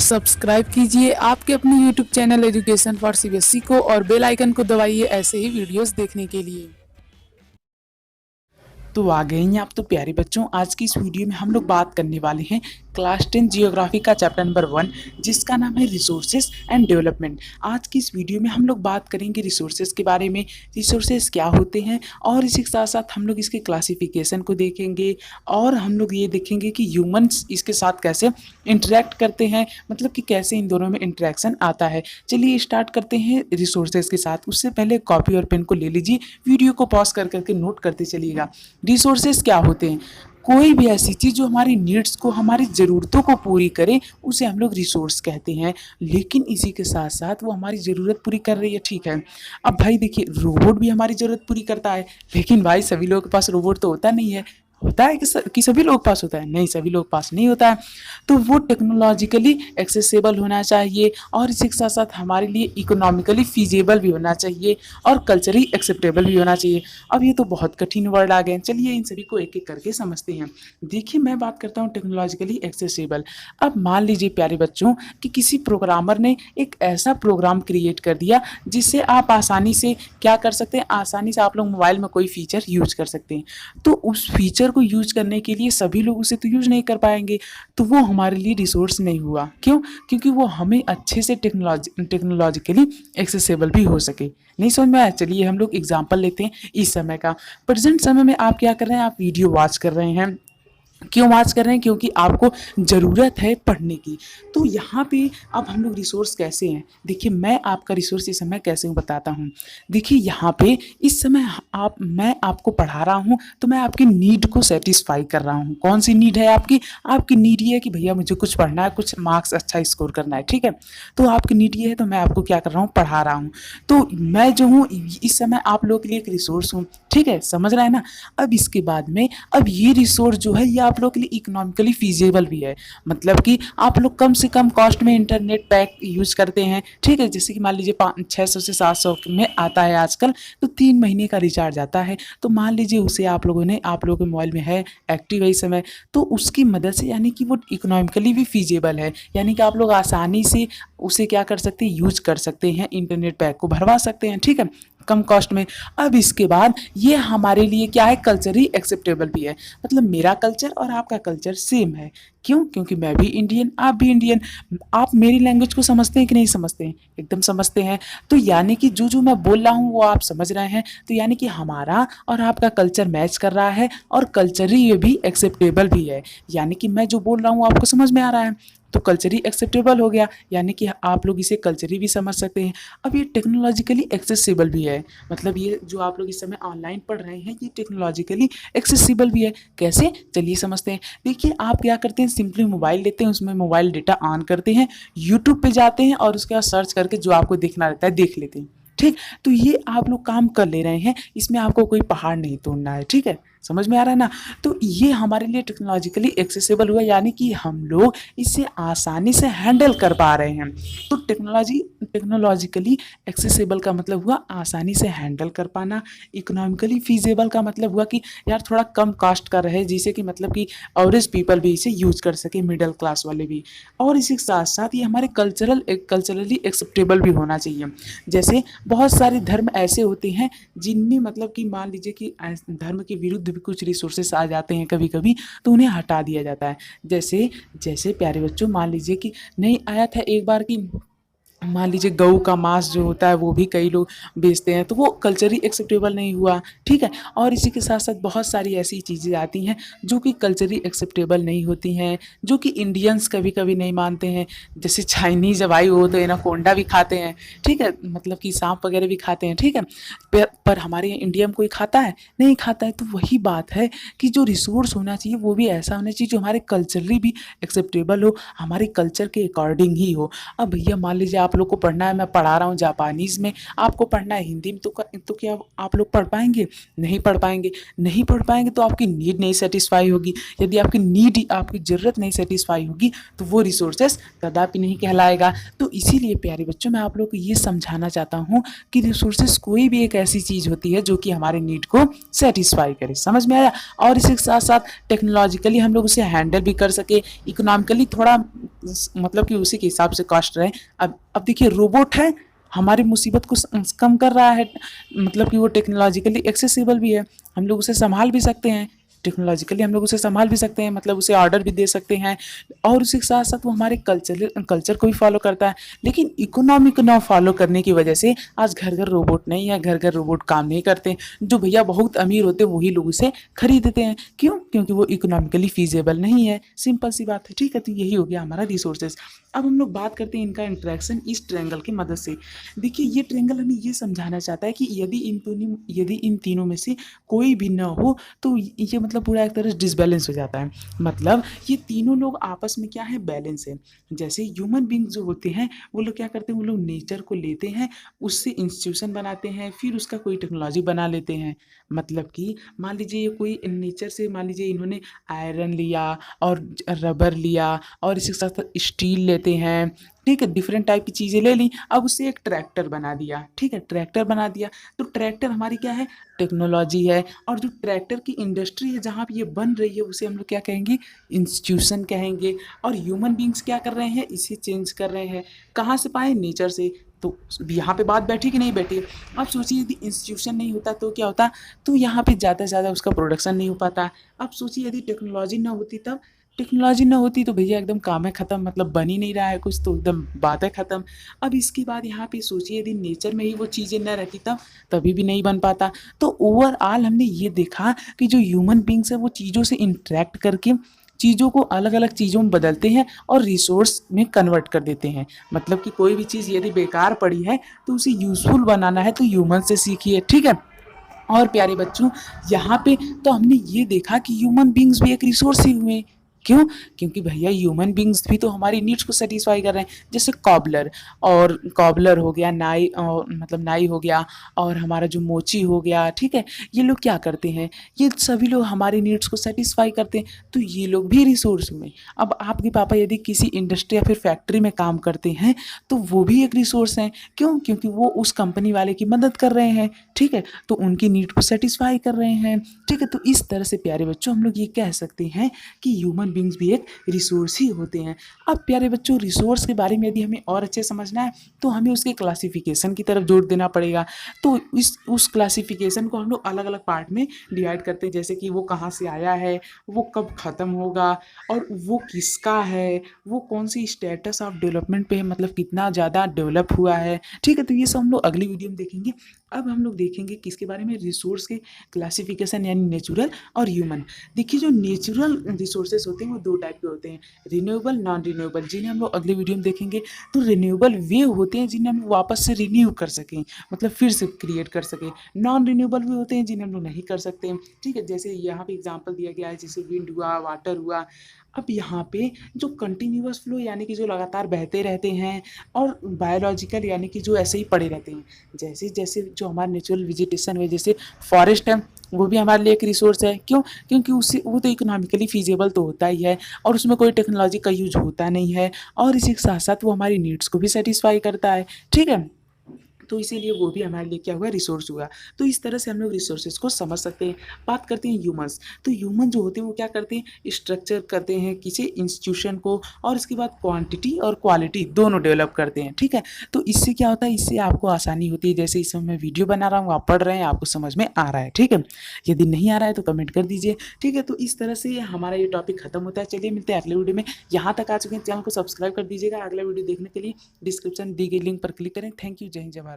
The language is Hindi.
सब्सक्राइब कीजिए आपके अपने YouTube channel education for CBSE को और बेल आइकन को दबाइए ऐसे ही वीडियोस देखने के लिए। तो आ गए हैं आप तो प्यारे बच्चों, आज की इस वीडियो में हम लोग बात करने वाले हैं क्लास 10 जियोग्राफी का चैप्टर नंबर 1 जिसका नाम है रिसोर्सेज एंड डेवलपमेंट। आज की इस वीडियो में हम लोग बात करेंगे रिसोर्सेज के बारे में, रिसोर्सेज क्या होते हैं और इसी के साथ साथ हम लोग इसके क्लासिफिकेशन को देखेंगे और हम लोग ये देखेंगे कि ह्यूमंस इसके साथ कैसे इंटरेक्ट करते हैं, मतलब कि कैसे इन दोनों में इंटरेक्शन आता है। चलिए स्टार्ट करते हैं रिसोर्सेज के साथ। उससे पहले कॉपी और पेन को ले लीजिए, वीडियो को पॉज कर करके नोट करते चलिएगा। रिसोर्सेज क्या होते हैं? कोई भी ऐसी चीज़ जो हमारी नीड्स को, हमारी ज़रूरतों को पूरी करे उसे हम लोग रिसोर्स कहते हैं। लेकिन इसी के साथ साथ वो हमारी ज़रूरत पूरी कर रही है, ठीक है। अब भाई देखिए, रोबोट भी हमारी ज़रूरत पूरी करता है, लेकिन भाई सभी लोगों के पास रोबोट तो होता नहीं है। होता है कि सभी लोग पास होता है? नहीं, सभी लोग पास नहीं होता है। तो वो टेक्नोलॉजिकली एक्सेसिबल होना चाहिए और इसी के साथ साथ हमारे लिए इकोनॉमिकली फीजेबल भी होना चाहिए और कल्चरली एक्सेप्टेबल भी होना चाहिए। अब ये तो बहुत कठिन वर्ड आ गए, चलिए इन सभी को एक एक करके समझते हैं। देखिए, मैं बात करता हूँ टेक्नोलॉजिकली एक्सेसिबल। अब मान लीजिए प्यारे बच्चों कि किसी प्रोग्रामर ने एक ऐसा प्रोग्राम क्रिएट कर दिया जिससे आप आसानी से क्या कर सकते हैं, आसानी से आप लोग मोबाइल में कोई फीचर यूज कर सकते हैं। तो उस फीचर को यूज करने के लिए सभी लोग उसे तो यूज नहीं कर पाएंगे, तो वो हमारे लिए रिसोर्स नहीं हुआ। क्यों? क्योंकि वो हमें अच्छे से टेक्नोलॉजिकली एक्सेसिबल भी हो सके। नहीं समझ में आया? चलिए हम लोग एग्जांपल लेते हैं इस समय का। प्रेजेंट समय में आप क्या कर रहे हैं? आप वीडियो वॉच कर रहे हैं। क्यों वॉच कर रहे हैं? क्योंकि आपको ज़रूरत है पढ़ने की। तो यहाँ पे अब हम लोग रिसोर्स कैसे हैं? देखिए, मैं आपका रिसोर्स इस समय कैसे हूँ बताता हूँ। देखिए यहाँ पे इस समय मैं आपको पढ़ा रहा हूँ तो मैं आपकी नीड को सेटिस्फाई कर रहा हूँ। कौन सी नीड है आपकी? आपकी नीड ये है कि भैया मुझे कुछ पढ़ना है, कुछ मार्क्स अच्छा स्कोर करना है, ठीक है। तो आपकी नीड ये है तो मैं आपको क्या कर रहा हूँ? पढ़ा रहा हूँ। तो मैं जो हूँ इस समय आप लोगों के लिए एक रिसोर्स हूँ, ठीक है, समझ रहे हैं ना। अब इसके बाद में अब ये रिसोर्स जो है ये आप लोग के लिए इकोनॉमिकली फीजेबल भी है, मतलब कि आप लोग कम से कम कॉस्ट में इंटरनेट पैक यूज करते हैं, ठीक है। जैसे कि मान लीजिए 600 से 700 में आता है आजकल, तो 3 महीने का रिचार्ज आता है। तो मान लीजिए उसे आप लोगों के मोबाइल में है एक्टिव है इस समय, तो उसकी मदद से यानी कि वो इकोनॉमिकली भी फीजेबल है, यानी कि आप लोग आसानी से उसे क्या कर सकते हैं? यूज कर सकते हैं, इंटरनेट पैक को भरवा सकते हैं, ठीक है, कम कॉस्ट में। अब इसके बाद ये हमारे लिए क्या है? कल्चरली एक्सेप्टेबल भी है, मतलब मेरा कल्चर और आपका कल्चर सेम है। क्यों? क्योंकि मैं भी इंडियन, आप भी इंडियन। आप मेरी लैंग्वेज को समझते हैं कि नहीं समझते हैं? एकदम समझते हैं। तो यानी कि जो जो मैं बोल रहा हूँ वो आप समझ रहे हैं, तो यानी कि हमारा और आपका कल्चर मैच कर रहा है और कल्चरली ये भी एक्सेप्टेबल भी है, यानी कि मैं जो बोल रहा हूँ आपको समझ में आ रहा है, तो कल्चरली एक्सेप्टेबल हो गया, यानी कि आप लोग इसे कल्चरली भी समझ सकते हैं। अब ये टेक्नोलॉजिकली एक्सेसिबल भी है, मतलब ये जो आप लोग इस समय ऑनलाइन पढ़ रहे हैं ये टेक्नोलॉजिकली एक्सेसिबल भी है। कैसे? चलिए समझते हैं। देखिए, आप क्या करते हैं? सिंपली मोबाइल लेते हैं, उसमें मोबाइल डेटा ऑन करते हैं, यूट्यूब पे जाते हैं और उसके बाद सर्च करके जो आपको देखना रहता है देख लेते हैं, ठीक। तो ये आप लोग काम कर ले रहे हैं, इसमें आपको कोई पहाड़ नहीं तोड़ना है, ठीक है, समझ में आ रहा है ना। तो ये हमारे लिए टेक्नोलॉजिकली एक्सेसिबल हुआ, यानी कि हम लोग इसे आसानी से हैंडल कर पा रहे हैं। तो टेक्नोलॉजिकली एक्सेसिबल का मतलब हुआ आसानी से हैंडल कर पाना। इकोनॉमिकली फीजेबल का मतलब हुआ कि यार थोड़ा कम कॉस्ट का रहे, जिससे कि मतलब कि एवरेज पीपल भी इसे यूज कर सके, मिडिल क्लास वाले भी। और इसी के साथ साथ ये हमारे कल्चरली एक्सेप्टेबल भी होना चाहिए। जैसे बहुत सारे धर्म ऐसे होते हैं जिनमें मतलब कि मान लीजिए कि धर्म के विरुद्ध भी कुछ रिसोर्सेस आ जाते हैं कभी कभी, तो उन्हें हटा दिया जाता है। जैसे जैसे प्यारे बच्चों, मान लीजिए कि नहीं आया था एक बार कि मान लीजिए गऊ का मांस जो होता है वो भी कई लोग बेचते हैं, तो वो कल्चरली एक्सेप्टेबल नहीं हुआ, ठीक है। और इसी के साथ साथ बहुत सारी ऐसी चीज़ें आती हैं जो कि कल्चरली एक्सेप्टेबल नहीं होती हैं, जो कि इंडियंस कभी कभी नहीं मानते हैं। जैसे चाइनीज भाई वो तो एनाकोंडा भी खाते हैं, ठीक है, मतलब कि सांप वगैरह भी खाते हैं, ठीक है। पर हमारे यहाँ इंडिया में कोई खाता है? नहीं खाता है। तो वही बात है कि जो रिसोर्स होना चाहिए वो भी ऐसा होना चाहिए जो हमारे कल्चरली भी एक्सेप्टेबल हो, हमारे कल्चर के अकॉर्डिंग ही हो। अब भैया मान लीजिए आप लोग को पढ़ना है, मैं पढ़ा रहा हूँ जापानीज़ में, आपको पढ़ना है हिंदी में, तो क्या आप लोग पढ़ पाएंगे? नहीं पढ़ पाएंगे। नहीं पढ़ पाएंगे तो आपकी नीड नहीं सेटिस्फाई होगी। यदि आपकी नीड, आपकी ज़रूरत नहीं सेटिस्फाई होगी तो वो रिसोर्सेस कदापि नहीं कहलाएगा। तो इसीलिए प्यारे बच्चों, मैं आप लोग को ये समझाना चाहता हूँ कि रिसोर्सेस कोई भी एक ऐसी चीज़ होती है जो कि हमारे नीड को सेटिस्फाई करे। समझ में आया? और इसके साथ साथ टेक्नोलॉजिकली हम लोग उसे हैंडल भी कर सके, इकोनॉमिकली थोड़ा मतलब कि उसी के हिसाब से कॉस्ट रहे। अब देखिए, रोबोट है, हमारी मुसीबत को कम कर रहा है, मतलब कि वो टेक्नोलॉजिकली एक्सेसिबल भी है, हम लोग उसे संभाल भी सकते हैं। टेक्नोलॉजिकली हम लोग उसे संभाल भी सकते हैं, मतलब उसे ऑर्डर भी दे सकते हैं, और उसी के साथ साथ वो हमारे कल्चर को भी फॉलो करता है। लेकिन इकोनॉमी को ना फॉलो करने की वजह से आज घर घर रोबोट नहीं है, घर घर रोबोट काम नहीं करते। जो भैया बहुत अमीर होते हैं वही लोग उसे खरीदते हैं। क्यों? क्योंकि वो इकोनॉमिकली फीजेबल नहीं है। सिंपल सी बात है। ठीक है, तो यही हो गया हमारा रिसोर्सेज। अब हम लोग बात करते हैं इनका इंटरेक्शन इस ट्रायंगल की मदद से। देखिए, ये ट्रायंगल हमें ये समझाना चाहता है कि यदि इन तीनों में से कोई भी ना हो तो ये मतलब पूरा एक तरह से डिसबैलेंस हो जाता है। मतलब ये तीनों लोग आपस में क्या है, बैलेंस है। जैसे ह्यूमन बींग्स जो होते हैं वो लोग क्या करते हैं, वो लोग नेचर को लेते हैं, उससे इंस्टीट्यूशन बनाते हैं, फिर उसका कोई टेक्नोलॉजी बना लेते हैं। मतलब कि मान लीजिए ये कोई नेचर से, मान लीजिए इन्होंने आयरन लिया और रबर लिया और इसके साथ साथ स्टील लेते हैं। ठीक है, डिफरेंट टाइप की चीज़ें ले ली, अब उससे एक ट्रैक्टर बना दिया। ठीक है, ट्रैक्टर बना दिया तो ट्रैक्टर हमारी क्या है, टेक्नोलॉजी है। और जो ट्रैक्टर की इंडस्ट्री है जहाँ पे ये बन रही है उसे हम लोग क्या कहेंगे, इंस्टीट्यूशन कहेंगे। और ह्यूमन बींग्स क्या कर रहे हैं, इसे चेंज कर रहे हैं। कहाँ से पाए, नेचर से। तो यहाँ पे बात बैठी कि नहीं बैठी? अब सोचिए यदि इंस्टीट्यूशन नहीं होता तो क्या होता, तो यहाँ पे ज़्यादा से ज़्यादा उसका प्रोडक्शन नहीं हो पाता। अब सोचिए यदि टेक्नोलॉजी ना होती तब, टेक्नोलॉजी ना होती तो भैया एकदम काम है ख़त्म, मतलब बन ही नहीं रहा है कुछ, तो एकदम बात है ख़त्म। अब इसके बाद यहाँ पे सोचिए यदि नेचर में ही वो चीज़ें न रहती तब, तभी भी नहीं बन पाता। तो ओवरऑल हमने ये देखा कि जो ह्यूमन बींग्स है वो चीज़ों से इंटरेक्ट करके चीज़ों को अलग अलग चीज़ों में बदलते हैं और रिसोर्स में कन्वर्ट कर देते हैं। मतलब कि कोई भी चीज़ यदि बेकार पड़ी है तो उसे यूज़फुल बनाना है तो ह्यूमन से सीखिए। ठीक है। और प्यारे बच्चों, यहाँ पे तो हमने ये देखा कि ह्यूमन बींग्स भी एक रिसोर्स ही हुए। क्यों? क्योंकि भैया ह्यूमन बींग्स भी तो हमारी नीड्स को सेटिस्फाई कर रहे हैं। जैसे कॉबलर, और कॉबलर हो गया, नाई, और मतलब नाई हो गया, और हमारा जो मोची हो गया। ठीक है, ये लोग क्या करते हैं, ये सभी लोग हमारी नीड्स को सेटिस्फाई करते हैं, तो ये लोग भी रिसोर्स हुए। अब आपके पापा यदि किसी इंडस्ट्री या फिर फैक्ट्री में काम करते हैं तो वो भी एक रिसोर्स हैं। क्यों? क्योंकि वो उस कंपनी वाले की मदद कर रहे हैं। ठीक है, तो उनकी नीड को सेटिस्फाई कर रहे हैं। ठीक है, तो इस तरह से प्यारे बच्चों हम लोग ये कह सकते हैं कि ह्यूमन बींग्स भी एक रिसोर्स ही होते हैं। अब प्यारे बच्चों, रिसोर्स के बारे में यदि हमें और अच्छे समझना है तो हमें उसके क्लासिफिकेशन की तरफ जोर देना पड़ेगा। तो उस क्लासिफिकेशन को हम लोग अलग अलग पार्ट में डिवाइड करते हैं, जैसे कि वो कहाँ से आया है, वो कब ख़त्म होगा, और वो किसका है, वो कौन सी स्टेटस ऑफ डेवलपमेंट पे है, मतलब कितना ज़्यादा डेवलप हुआ है। ठीक है, तो ये सब हम लोग अगली वीडियो में देखेंगे। अब हम लोग देखेंगे किसके बारे में, रिसोर्स के क्लासिफिकेशन, यानी नेचुरल और ह्यूमन। देखिए, जो नेचुरल रिसोर्सेज होते हैं वो दो टाइप के होते हैं, रिन्यूएबल, नॉन रिन्यूएबल, जिन्हें हम लोग अगले वीडियो में देखेंगे। तो रिन्यूएबल वे होते हैं जिन्हें हम लोग वापस से रिन्यू कर सकें, मतलब फिर से क्रिएट कर सकें। नॉन रिन्यूएबल वे होते हैं जिन्हें हम लोग नहीं कर सकते। ठीक है, जैसे यहाँ पे एग्जाम्पल दिया गया है, जैसे विंड हुआ, वाटर हुआ। अब यहाँ पे जो कंटिन्यूअस फ्लो यानी कि जो लगातार बहते रहते हैं, और बायोलॉजिकल यानी कि जो ऐसे ही पड़े रहते हैं, जैसे जैसे जो हमारा नेचुरल वेजिटेशन है, जैसे फॉरेस्ट है, वो भी हमारे लिए एक रिसोर्स है। क्यों? क्योंकि उससे वो तो इकोनॉमिकली फीजेबल तो होता ही है, और उसमें कोई टेक्नोलॉजी का यूज होता नहीं है, और इसी के साथ साथ वो हमारी नीड्स को भी सेटिस्फाई करता है। ठीक है, तो इसीलिए वो भी हमारे लिए क्या हुआ, रिसोर्स हुआ। तो इस तरह से हम लोग रिसोर्सेज को समझ सकते हैं। बात करते हैं ह्यूमंस, तो ह्यूमन जो होते हैं वो क्या करते हैं, स्ट्रक्चर करते हैं किसी इंस्टीट्यूशन को, और इसके बाद क्वांटिटी और क्वालिटी दोनों डेवलप करते हैं। ठीक है, तो इससे क्या होता है, इससे आपको आसानी होती है। जैसे इस समय मैं वीडियो बना रहा हूँ, आप पढ़ रहे हैं, आपको समझ में आ रहा है। ठीक है, यदि नहीं आ रहा है तो कमेंट कर दीजिए। ठीक है, तो इस तरह से हमारा ये टॉपिक खत्म होता है। चलिए मिलते हैं अगले वीडियो में। यहाँ तक आ चुके हैं, चैनल को सब्सक्राइब कर दीजिएगा। अगला वीडियो देखने के लिए डिस्क्रिप्शन दी गई लिंक पर क्लिक करें। Thank you. जय हिंद, जय भारत।